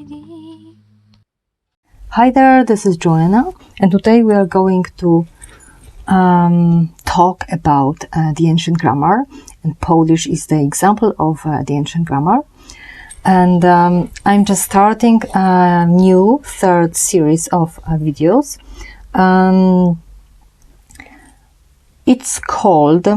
JCLady. Hi there, this is Joanna, and today we are going to talk about the ancient grammar, and Polish is the example of the ancient grammar. And I'm just starting a new third series of videos. It's called,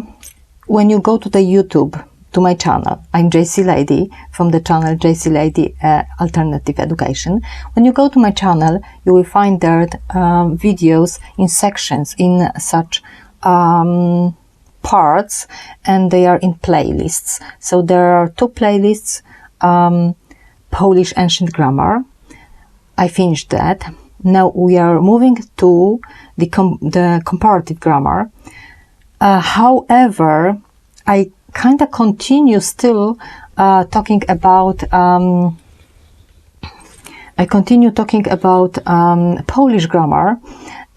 when you go to the YouTube, to my channel, I'm JCLady from the channel JCLady Alternative Education. When you go to my channel, you will find there videos in sections, in such parts, and they are in playlists. So there are two playlists, Polish Ancient Grammar. I finished that. Now we are moving to the comparative grammar. However, I kind of continue still talking about Polish grammar.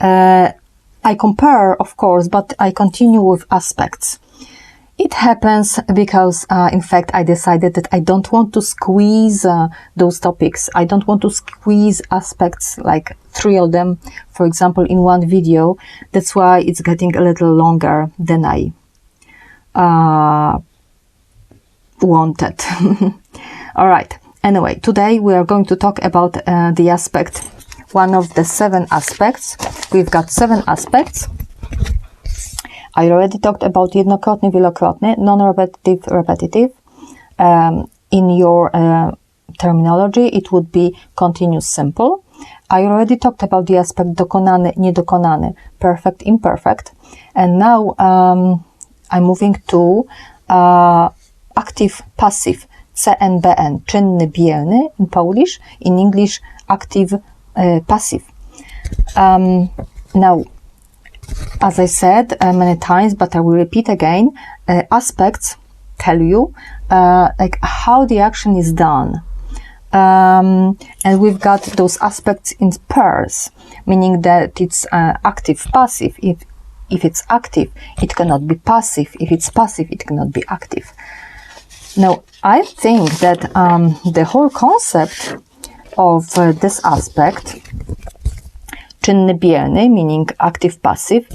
I compare, of course, but I continue with aspects. It happens because, in fact, I decided that I don't want to squeeze those topics. I don't want to squeeze aspects, like 3 of them, for example, in one video. That's why it's getting a little longer than I wanted. All right. Anyway, today we are going to talk about the aspect, one of the 7 aspects. We've got 7 aspects. I already talked about jednokrotny, wielokrotny, non-repetitive, repetitive. In your terminology, it would be continuous simple. I already talked about the aspect dokonany, niedokonany, perfect, imperfect. And now I'm moving to active, passive, CNBN, czynny, bierny in Polish, in English, active, passive. Now, as I said many times, but I will repeat again, aspects tell you like how the action is done. And we've got those aspects in pairs, meaning that it's active, passive. If it's active, it cannot be passive. If it's passive, it cannot be active. Now, I think that the whole concept of this aspect, czynny, bierny, meaning active, passive,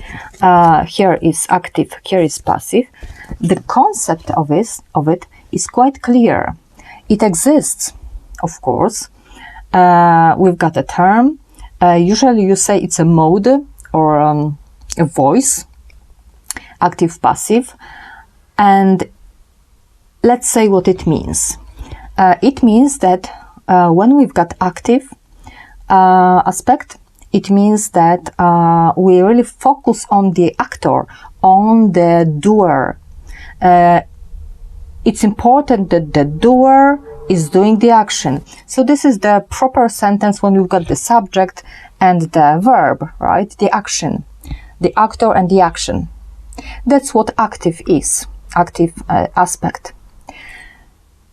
here is active, here is passive, the concept of it is quite clear. It exists, of course. We've got a term. Usually you say it's a mode or a voice, active, passive, and let's say what it means. It means that when we've got active aspect, it means that we really focus on the actor, on the doer. It's important that the doer is doing the action. So this is the proper sentence when we've got the subject and the verb, right? The action. The actor and the action. That's what active is, active aspect.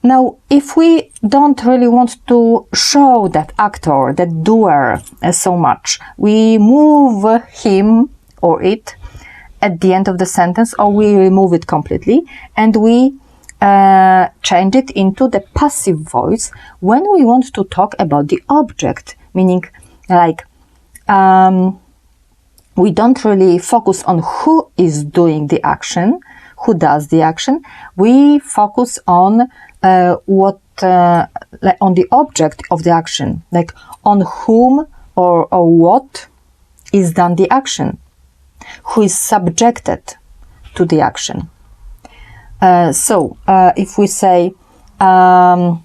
Now, if we don't really want to show that actor, that doer so much, we move him or it at the end of the sentence, or we remove it completely, and we change it into the passive voice when we want to talk about the object, meaning like we don't really focus on who is doing the action, who does the action. We focus on like on the object of the action, like on whom or what is done the action, who is subjected to the action. So if we say a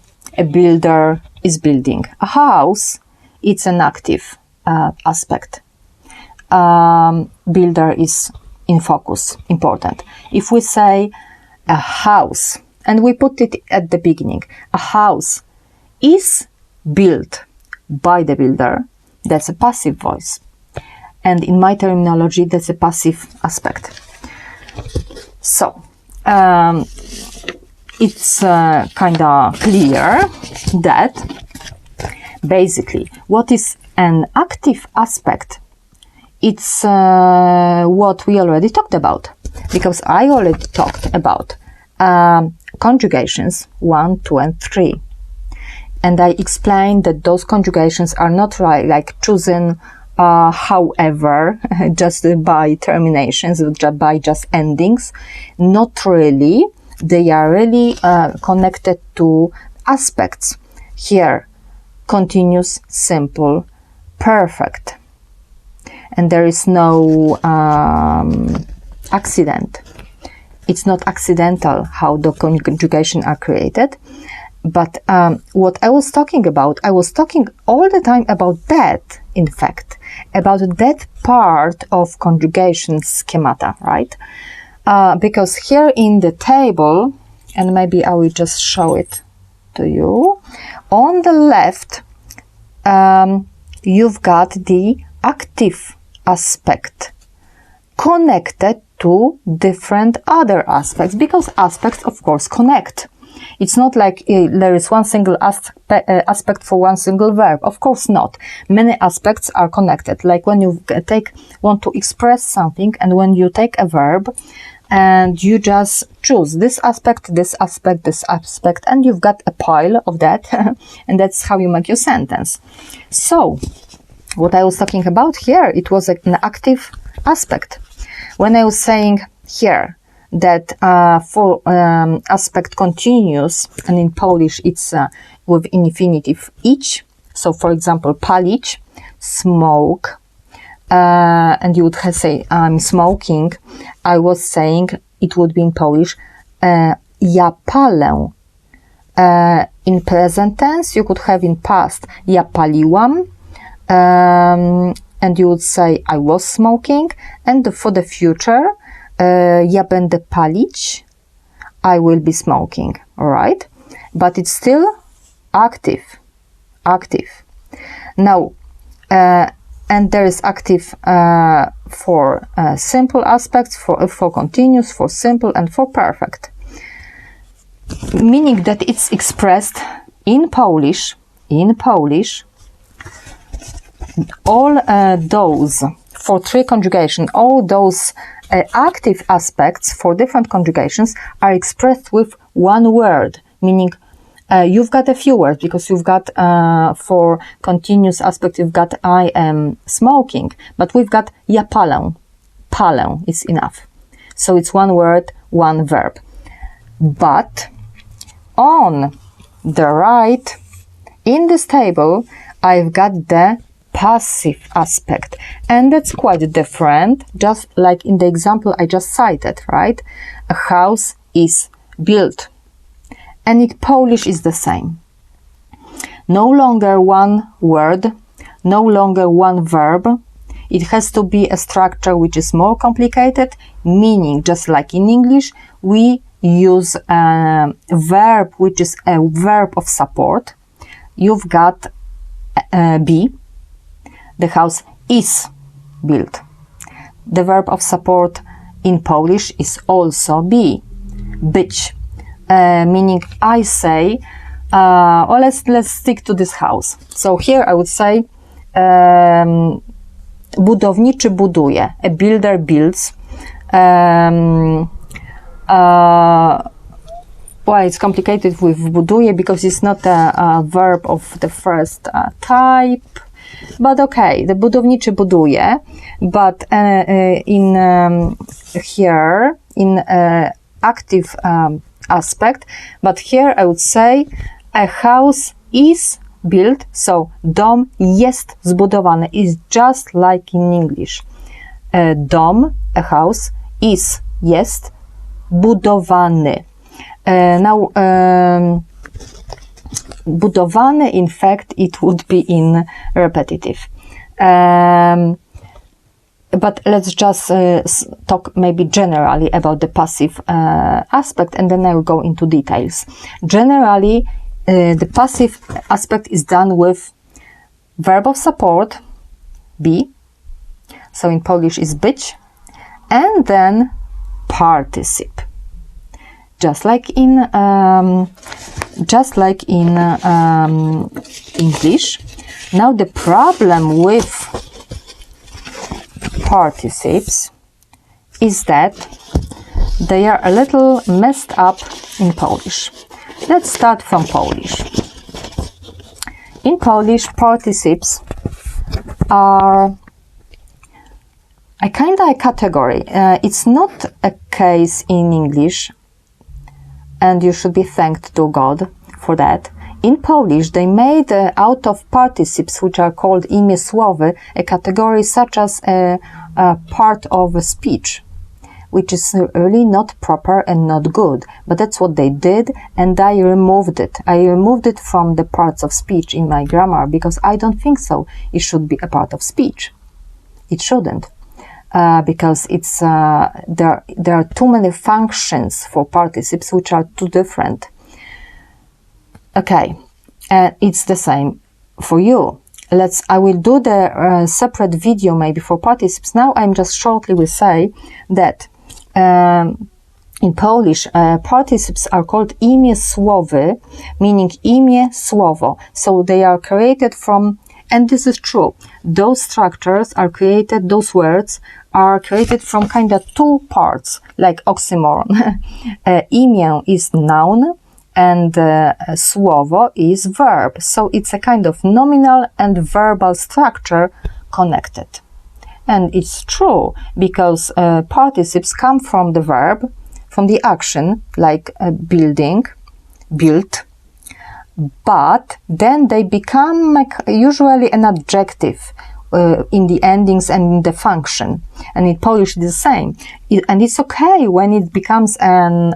builder is building a house, it's an active aspect. Builder is in focus, important. If we say a house, and we put it at the beginning, a house is built by the builder, that's a passive voice. And in my terminology, that's a passive aspect. So, it's kind of clear that basically what is an active aspect, it's what we already talked about, because I already talked about conjugations 1, 2, and 3. And I explained that those conjugations are not like chosen however, just by terminations, by just endings. Not really. They are really connected to aspects. Here, continuous, simple, perfect. And there is no accident. It's not accidental how the conjugation are created. But what I was talking about, I was talking all the time about that, in fact, about that part of conjugation schemata, right? Because here in the table, and maybe I will just show it to you, on the left, you've got the active aspect connected to different other aspects, because aspects, of course, connect. It's not like there is one single aspect for one single verb. Of course not. Many aspects are connected. Like when you want to express something, and when you take a verb and you just choose this aspect, this aspect, this aspect, and you've got a pile of that, and that's how you make your sentence. So, what I was talking about here, it was an active aspect. When I was saying here that for aspect continuous, and in Polish it's with infinitive ich, so for example palić, smoke, and you would say I'm smoking, I was saying it would be in Polish ja palę. In present tense you could have in past ja paliłam, and you would say I was smoking, and for the future ja będę palić, I will be smoking, alright? But it's still active. Now, and there is active for simple aspects, for continuous, for simple, and for perfect. Meaning that it's expressed in Polish, all those, for three conjugation, all those active aspects for different conjugations are expressed with one word, meaning you've got a few words, because you've got for continuous aspect you've got I am smoking, but we've got ja palę. Palę is enough. So it's one word, one verb. But on the right, in this table, I've got the passive aspect, and that's quite different, just like in the example I just cited, right? A house is built, and in Polish is the same. No longer one word, no longer one verb. It has to be a structure which is more complicated, meaning just like in English we use a verb which is a verb of support. You've got be. The house is built. The verb of support in Polish is also be, być, meaning I say, well, let's stick to this house. So here I would say, budowniczy buduje, a builder builds. Well, it's complicated with buduje because it's not a verb of the first type. But okay, the budowniczy buduje, but in here, in active aspect, but here I would say a house is built, so dom jest zbudowany, is just like in English. Dom, a house, is, jest, budowany. Now, budowany, in fact, it would be in repetitive. But let's just talk maybe generally about the passive aspect, and then I will go into details. Generally, the passive aspect is done with verb of support, be, so in Polish is być, and then participle. Just like in English. Now the problem with participes is that they are a little messed up in Polish. Let's start from Polish. In Polish, participes are a kind of a category. It's not a case in English, and you should be thanked to God for that. In Polish, they made out of participes, which are called imię słowy, a category such as a part of a speech, which is really not proper and not good. But that's what they did, and I removed it. I removed it from the parts of speech in my grammar, because I don't think so. It should be a part of speech. It shouldn't. Because it's there are too many functions for participes which are too different. Okay, it's the same for you. I will do the separate video maybe for participes. Now I'm just shortly will say that in Polish participes are called imię słowy, meaning imię słowo. So they are created from, and this is true, those structures are created, those words are created from kind of two parts, like oxymoron. Imię is noun, and słowo is verb. So it's a kind of nominal and verbal structure connected. And it's true, because participes come from the verb, from the action, like building, built, but then they become usually an adjective in the endings and in the function. And in Polish it's the same. And it's okay when it becomes an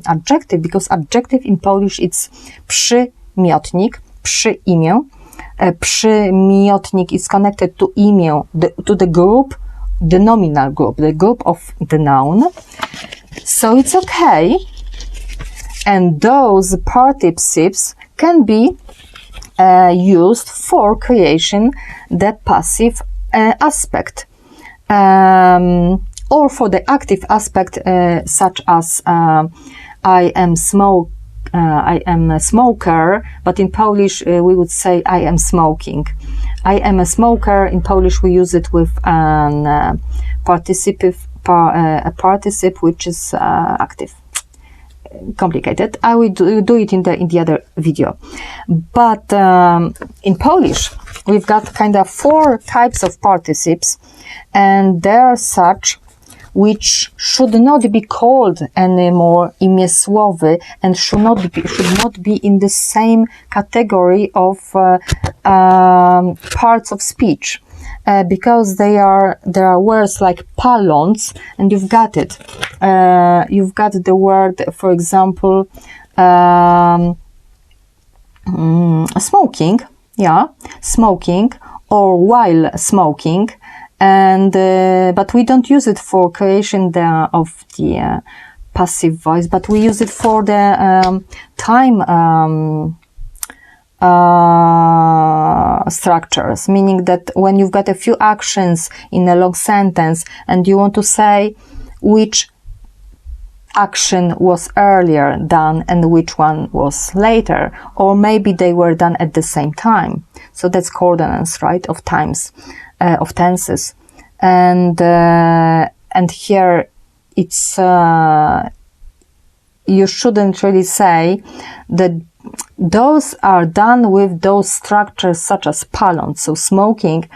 adjective, because adjective in Polish it's przymiotnik, przyimię. Przymiotnik is connected to imię, to the group, the nominal group, the group of the noun. So it's okay. And those participes can be used for creation the passive aspect, or for the active aspect, such as I am a smoker, but in Polish we would say I am smoking. I am a smoker. In Polish we use it with a participe which is active. Complicated. I will do it in the other video. But in Polish we've got kind of 4 types of participes, and they are such which should not be called anymore imię słowy, and should not be in the same category of parts of speech. Because there are words like paląc, and you've got it. You've got the word, for example, smoking, smoking, or while smoking, and but we don't use it for creation of the passive voice, but we use it for the time structures, meaning that when you've got a few actions in a long sentence and you want to say which action was earlier done and which one was later, or maybe they were done at the same time. So that's coordinates, right, of times, of tenses. And here it's you shouldn't really say that those are done with those structures such as paląc, so smoking,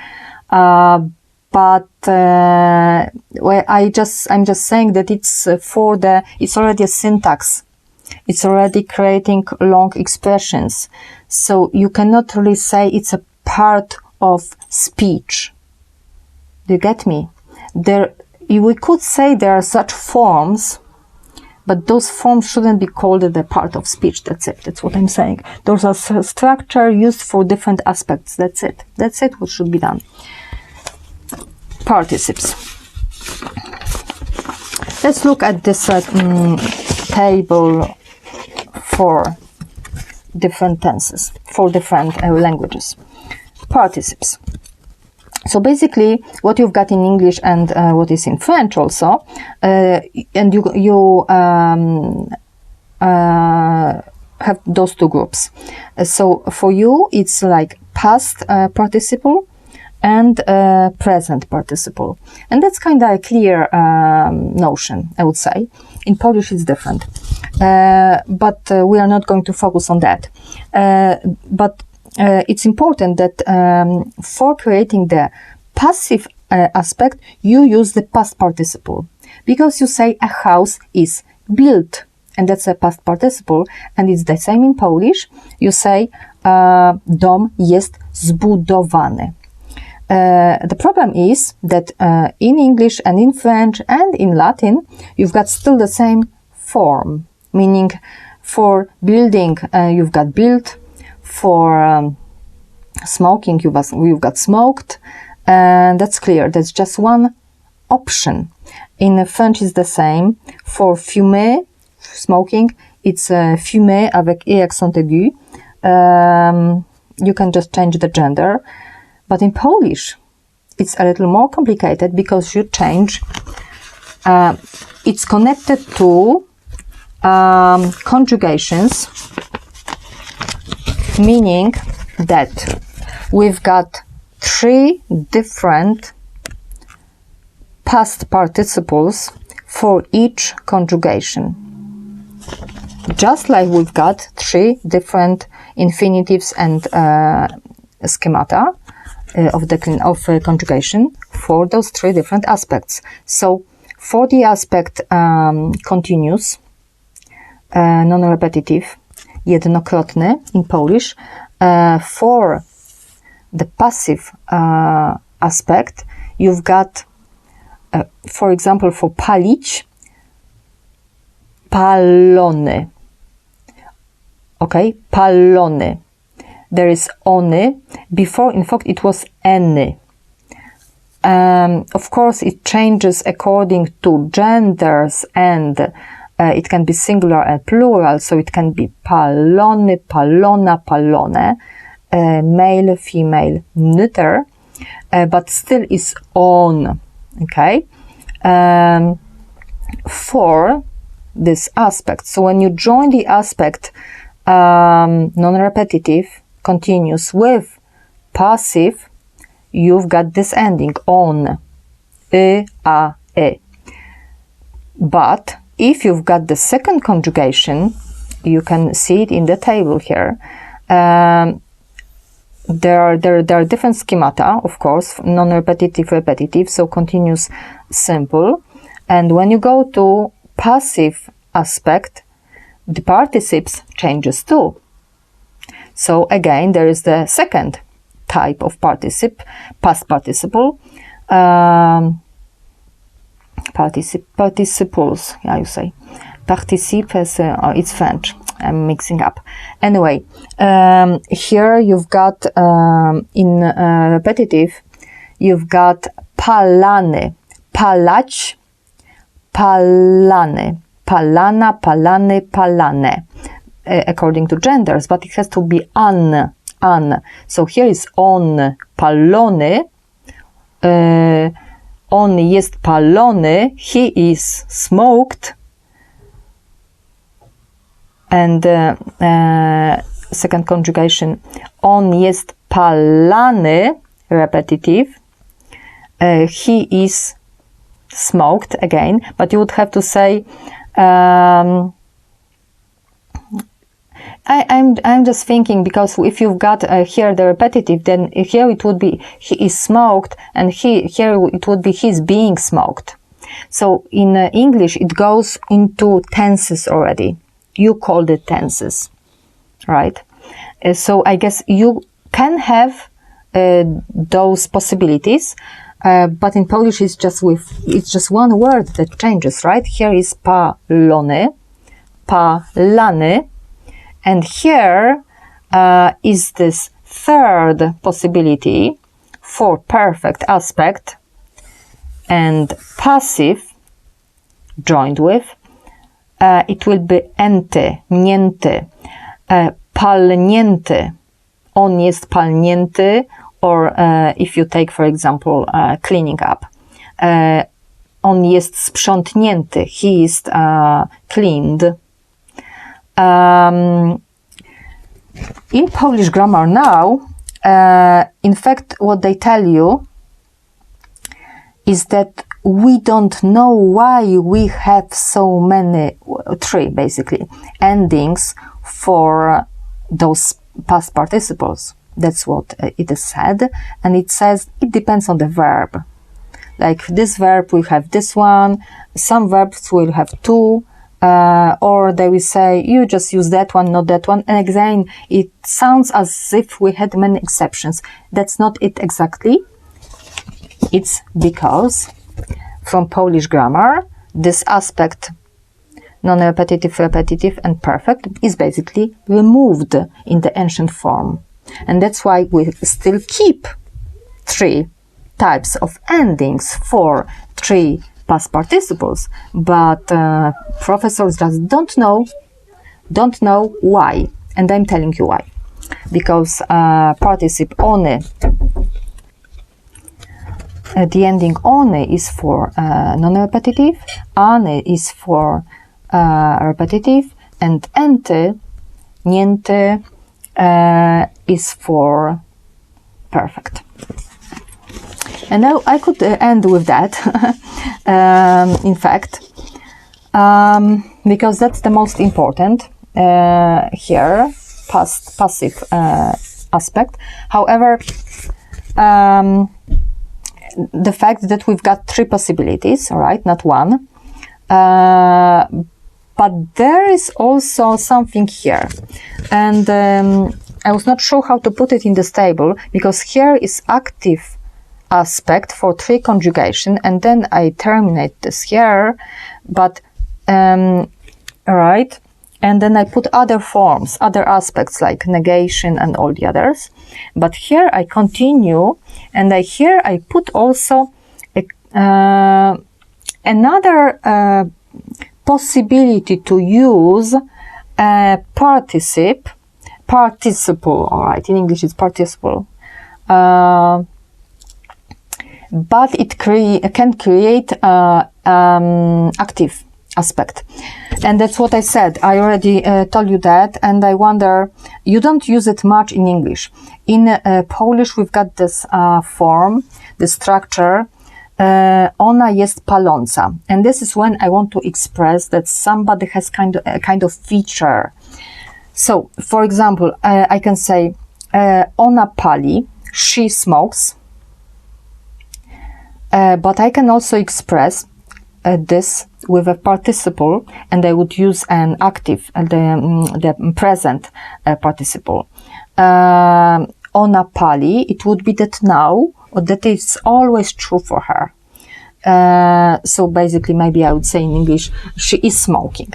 but well, I'm just saying that it's it's already a syntax. It's already creating long expressions. So you cannot really say it's a part of speech. Do you get me? We could say there are such forms, but those forms shouldn't be called a part of speech. That's it. That's what I'm saying. Those are structure used for different aspects. That's it. That's it. What should be done. Participes. Let's look at this table for different tenses, for different languages. Participes. So basically, what you've got in English and what is in French also, and you have those two groups. So for you, it's like past participle and present participle, and that's kind of a clear notion, I would say. In Polish, it's different, but we are not going to focus on that. But it's important that for creating the passive aspect, you use the past participle. Because you say a house is built, and that's a past participle, and it's the same in Polish. You say dom jest zbudowany. The problem is that in English and in French and in Latin, you've got still the same form, meaning for building, you've got built, for smoking, you've got smoked, and that's clear. That's just one option. In French, it's the same. For fumer, smoking, it's fumer avec e accent aigu. You can just change the gender. But in Polish, it's a little more complicated because you change. It's connected to conjugations, meaning that we've got 3 different past participles for each conjugation. Just like we've got 3 different infinitives and schemata of conjugation for those 3 different aspects. So for the aspect continuous, non-repetitive, jednokrotny in Polish, for the passive aspect, you've got, for example, for palić, palony. Okay, palony. There is ony. Before, in fact, it was eny. Of course, it changes according to genders, and it can be singular and plural, so it can be palony, palona, palone, male, female, neuter, but still is on. Okay, for this aspect. So when you join the aspect non-repetitive, continuous with passive, you've got this ending on, e, a, e. But if you've got the second conjugation, you can see it in the table here. There are different schemata, of course, non-repetitive, repetitive, so continuous, simple. And when you go to passive aspect, the participes changes too. So again, there is the second type of past participle, participles, yeah, you say. Participe, it's French. I'm mixing up. Anyway, here you've got, in repetitive, you've got palane, palać, palane, palana, palane, palane, according to genders, but it has to be an. So here is on, palony, on jest palony, he is smoked, and second conjugation, on jest palany, repetitive, he is smoked again, but you would have to say, I'm just thinking, because if you've got here the repetitive, then here it would be he is smoked, and here it would be he's being smoked. So in English it goes into tenses already. You call it tenses, right? So I guess you can have those possibilities, but in Polish it's just one word that changes, right? Here is palone, palany, and here is this third possibility for perfect aspect and passive joined with. It will be ente, niente, palnięty. On jest palnięty, or if you take, for example, cleaning up. On jest sprzątnięty. He is cleaned. In Polish grammar now, in fact, what they tell you is that we don't know why we have so many, 3 basically, endings for those past participles. That's what it is said. And it says it depends on the verb. Like this verb will have this one, some verbs will have two, or they will say, you just use that one, not that one. And again, it sounds as if we had many exceptions. That's not it exactly. It's because from Polish grammar, this aspect, non-repetitive, repetitive, and perfect, is basically removed in the ancient form. And that's why we still keep 3 types of endings for 3 past participles, but professors just don't know why, and I'm telling you why. Because participle one, the ending one is for non-repetitive, ane is for repetitive, and enty, nienty, is for perfect. And now I could end with that, in fact, because that's the most important here, passive aspect. However, the fact that we've got 3 possibilities, all right, not 1, but there is also something here, and I was not sure how to put it in this table, because here is active aspect for 3 conjugation, and then I terminate this here, but right, and then I put other forms, other aspects like negation and all the others. But here I continue, and here I put also another possibility to use a participle, all right, in English it's participle, but it can create active aspect. And that's what I said. I already told you that, and I wonder, you don't use it much in English. In Polish we've got this form, the structure, ona jest paląca, and this is when I want to express that somebody has a kind of feature. So, for example, I can say ona pali, she smokes, but I can also express this with a participle, and I would use an active, the present participle. Ona pali, it would be that now, or that is always true for her. So basically, maybe I would say in English, she is smoking.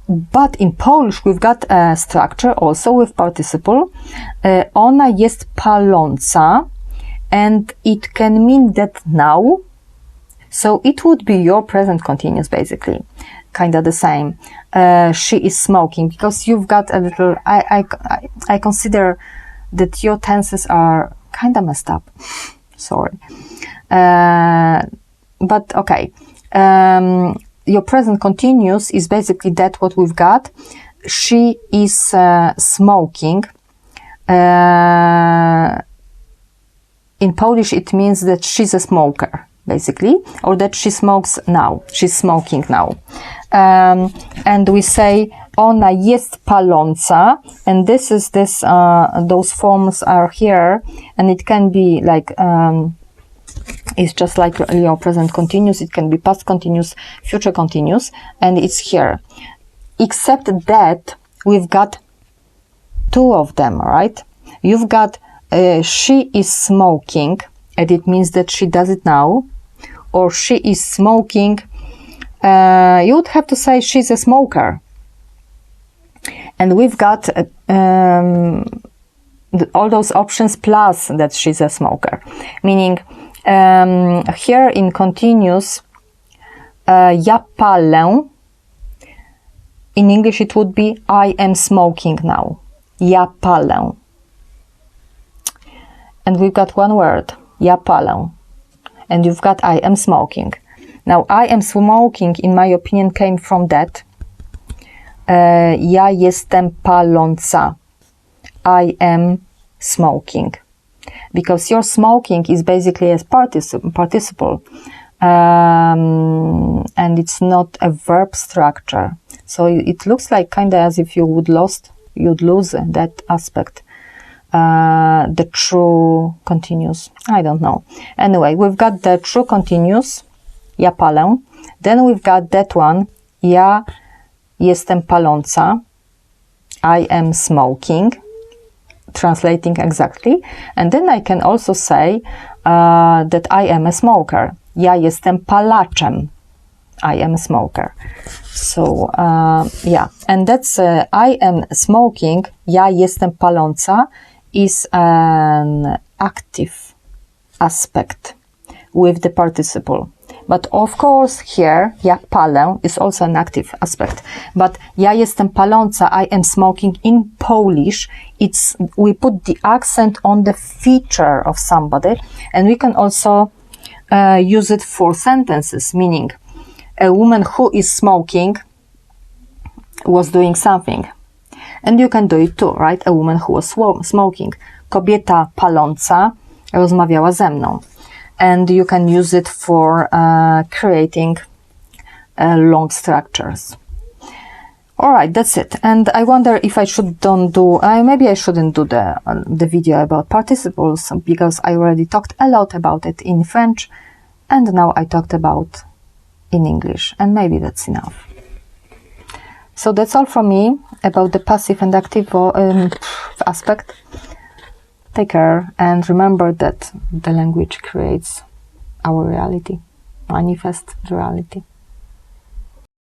But in Polish, we've got a structure also with participle. Ona jest paląca, and it can mean that now. So it would be your present continuous, basically. Kind of the same. She is smoking, because you've got a little, I consider that your tenses are kind of messed up. Sorry. But okay. Your present continuous is basically that what we've got. She is smoking. In Polish, it means that she's a smoker, basically, or that she smokes now. She's smoking now. And we say ona jest paląca, and this is this, those forms are here, and it can be like, it's just like your present continuous, it can be past continuous, future continuous, and it's here. Except that we've got 2 of them, right? You've got she is smoking, and it means that she does it now, or she is smoking. You would have to say she's a smoker. And we've got all those options plus that she's a smoker. Meaning, here in continuous, ja palę. In English it would be I am smoking now. Ja palę. And we've got one word, ja palę. And you've got I am smoking. Now, I am smoking, in my opinion, came from that. Ja jestem paląca. I am smoking. Because your smoking is basically a participle. And it's not a verb structure. So it looks like kind of as if you would lost you'd lose that aspect. The true continuous. I don't know. Anyway, we've got the true continuous. Ja palę. Then we've got that one. Ja jestem paląca. I am smoking. Translating exactly. And then I can also say that I am a smoker. Ja jestem palaczem. I am a smoker. So, yeah. And that's I am smoking. Ja jestem paląca is an active aspect with the participle. But of course here, ja palę is also an active aspect. But ja jestem paląca, I am smoking in Polish, we put the accent on the feature of somebody, and we can also use it for sentences, meaning a woman who is smoking was doing something. And you can do it too, right? A woman who was smoking. Kobieta paląca rozmawiała ze mną. And you can use it for creating long structures. Alright, that's it. And I wonder if I maybe I shouldn't do the video about participles, because I already talked a lot about it in French, and now I talked about in English, and maybe that's enough. So that's all from me about the passive and active aspect. Take care, and remember that the language creates our reality, manifests the reality.